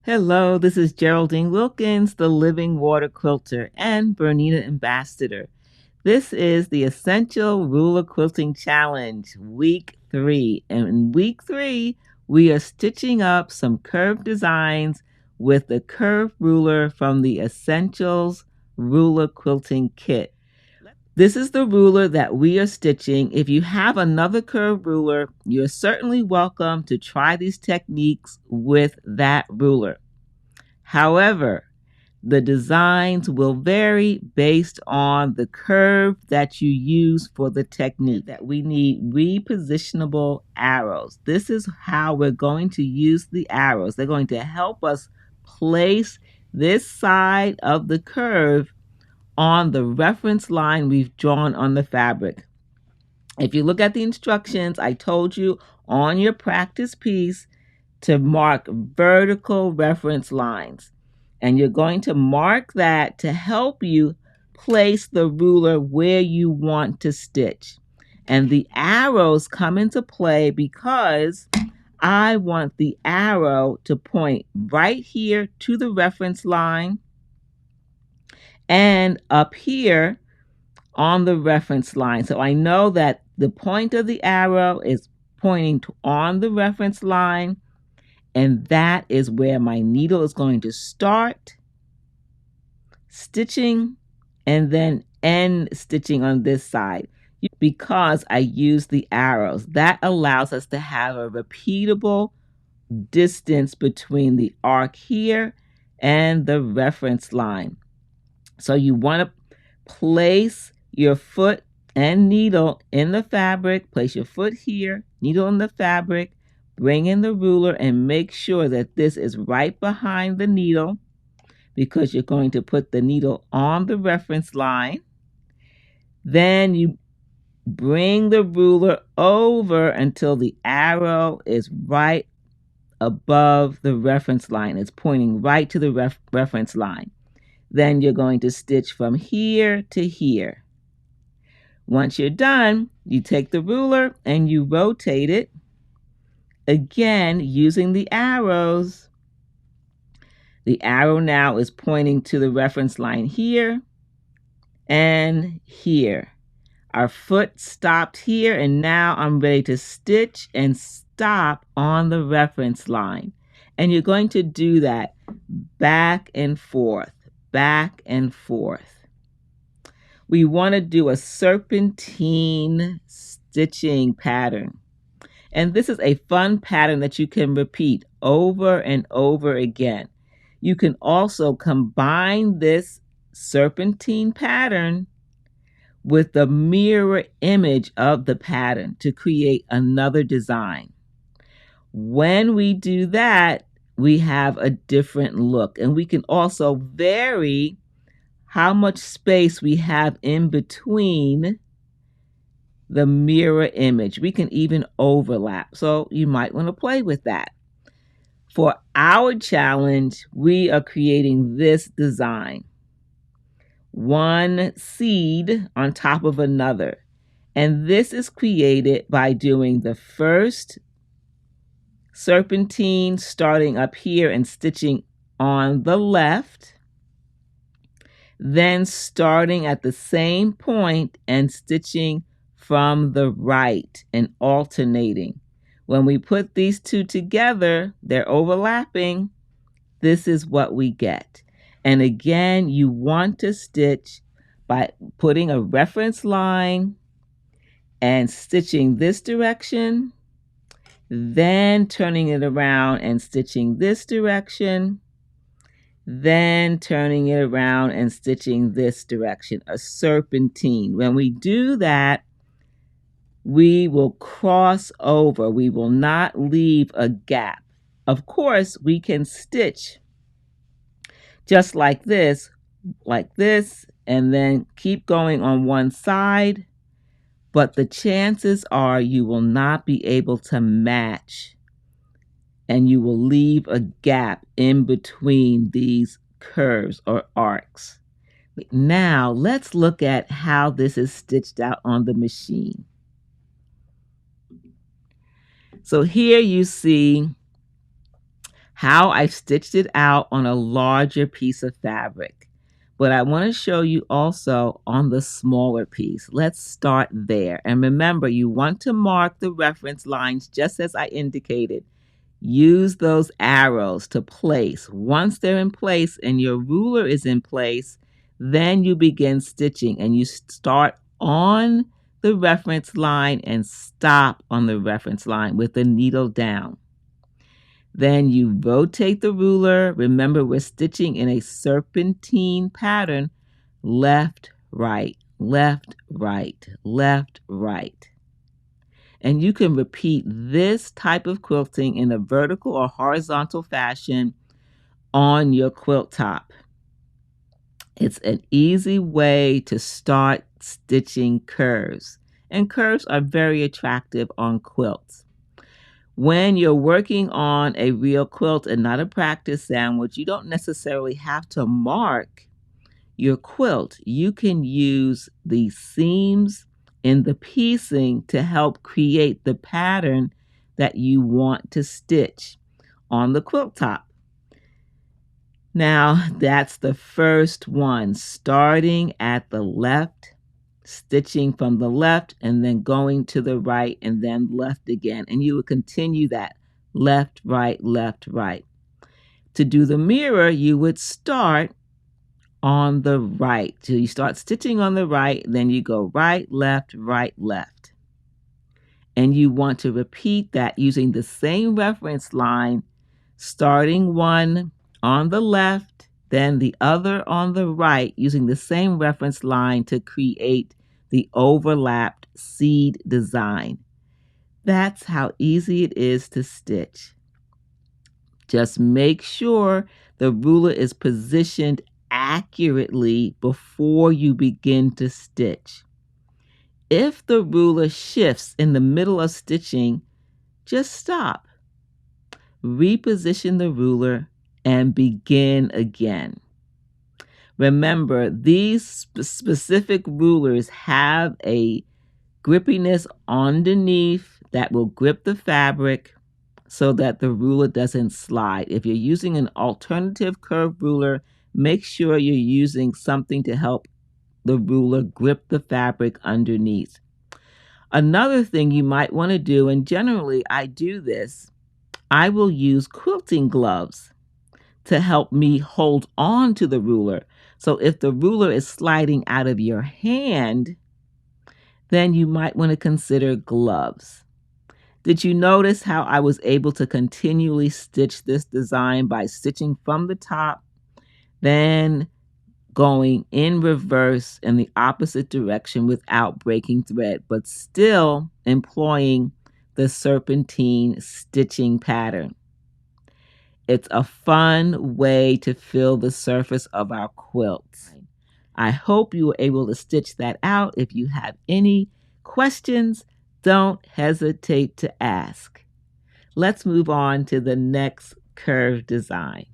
Hello, this is Geraldine Wilkins, the Living Water Quilter and BERNINA Ambassador. This is the Essential Ruler Quilting Challenge, Week 3. And in Week 3, we are stitching up some curved designs with the curved ruler from the Essentials Ruler Quilting Kit. This is the ruler that we are stitching. If you have another curved ruler, you're certainly welcome to try these techniques with that ruler. However, the designs will vary based on the curve that you use for the technique. That we need repositionable arrows. This is how we're going to use the arrows. They're going to help us place this side of the curve on the reference line we've drawn on the fabric. If you look at the instructions, I told you on your practice piece to mark vertical reference lines. And you're going to mark that to help you place the ruler where you want to stitch. And the arrows come into play because I want the arrow to point right here to the reference line and up here on the reference line. So I know that the point of the arrow is pointing on the reference line, and that is where my needle is going to start stitching and then end stitching on this side. Because I use the arrows, that allows us to have a repeatable distance between the arc here and the reference line. So you want to place your foot and needle in the fabric, place your foot here, needle in the fabric, bring in the ruler and make sure that this is right behind the needle because you're going to put the needle on the reference line. Then you bring the ruler over until the arrow is right above the reference line. It's pointing right to the reference line. Then you're going to stitch from here to here. Once you're done, you take the ruler and you rotate it, again using the arrows. The arrow now is pointing to the reference line here and here. Our foot stopped here, and now I'm ready to stitch and stop on the reference line. And you're going to do that back and forth, back and forth. We want to do a serpentine stitching pattern. And this is a fun pattern that you can repeat over and over again. You can also combine this serpentine pattern with the mirror image of the pattern to create another design. When we do that, we have a different look, and we can also vary how much space we have in between the mirror image. We can even overlap, so you might want to play with that. For our challenge, we are creating this design. One seed on top of another. And this is created by doing the first serpentine starting up here and stitching on the left, then starting at the same point and stitching from the right and alternating. When we put these two together, they're overlapping. This is what we get. And again, you want to stitch by putting a reference line and stitching this direction, then turning it around and stitching this direction, then turning it around and stitching this direction, a serpentine. When we do that, we will cross over. We will not leave a gap. Of course, we can stitch just like this, and then keep going on one side. But the chances are you will not be able to match, and you will leave a gap in between these curves or arcs. Now, let's look at how this is stitched out on the machine. So here you see how I stitched it out on a larger piece of fabric. But I want to show you also on the smaller piece. Let's start there. And remember, you want to mark the reference lines just as I indicated. Use those arrows to place. Once they're in place and your ruler is in place, then you begin stitching and you start on the reference line and stop on the reference line with the needle down. Then you rotate the ruler. Remember, we're stitching in a serpentine pattern, left, right, left, right, left, right. And you can repeat this type of quilting in a vertical or horizontal fashion on your quilt top. It's an easy way to start stitching curves. And curves are very attractive on quilts. When you're working on a real quilt and not a practice sandwich, you don't necessarily have to mark your quilt. You can use the seams in the piecing to help create the pattern that you want to stitch on the quilt top. Now, that's the first one, starting at the left, stitching from the left and then going to the right and then left again. And you would continue that left, right, left, right. To do the mirror, you would start on the right. So you start stitching on the right, then you go right, left, right, left. And you want to repeat that using the same reference line, starting one on the left, then the other on the right, using the same reference line to create the overlapped seed design. That's how easy it is to stitch. Just make sure the ruler is positioned accurately before you begin to stitch. If the ruler shifts in the middle of stitching, just stop. Reposition the ruler and begin again. Remember, these specific rulers have a grippiness underneath that will grip the fabric so that the ruler doesn't slide. If you're using an alternative curved ruler, make sure you're using something to help the ruler grip the fabric underneath. Another thing you might want to do, and generally I do this, I will use quilting gloves to help me hold on to the ruler. So if the ruler is sliding out of your hand, then you might want to consider gloves. Did you notice how I was able to continually stitch this design by stitching from the top, then going in reverse in the opposite direction without breaking thread, but still employing the serpentine stitching pattern? It's a fun way to fill the surface of our quilts. I hope you were able to stitch that out. If you have any questions, don't hesitate to ask. Let's move on to the next curve design.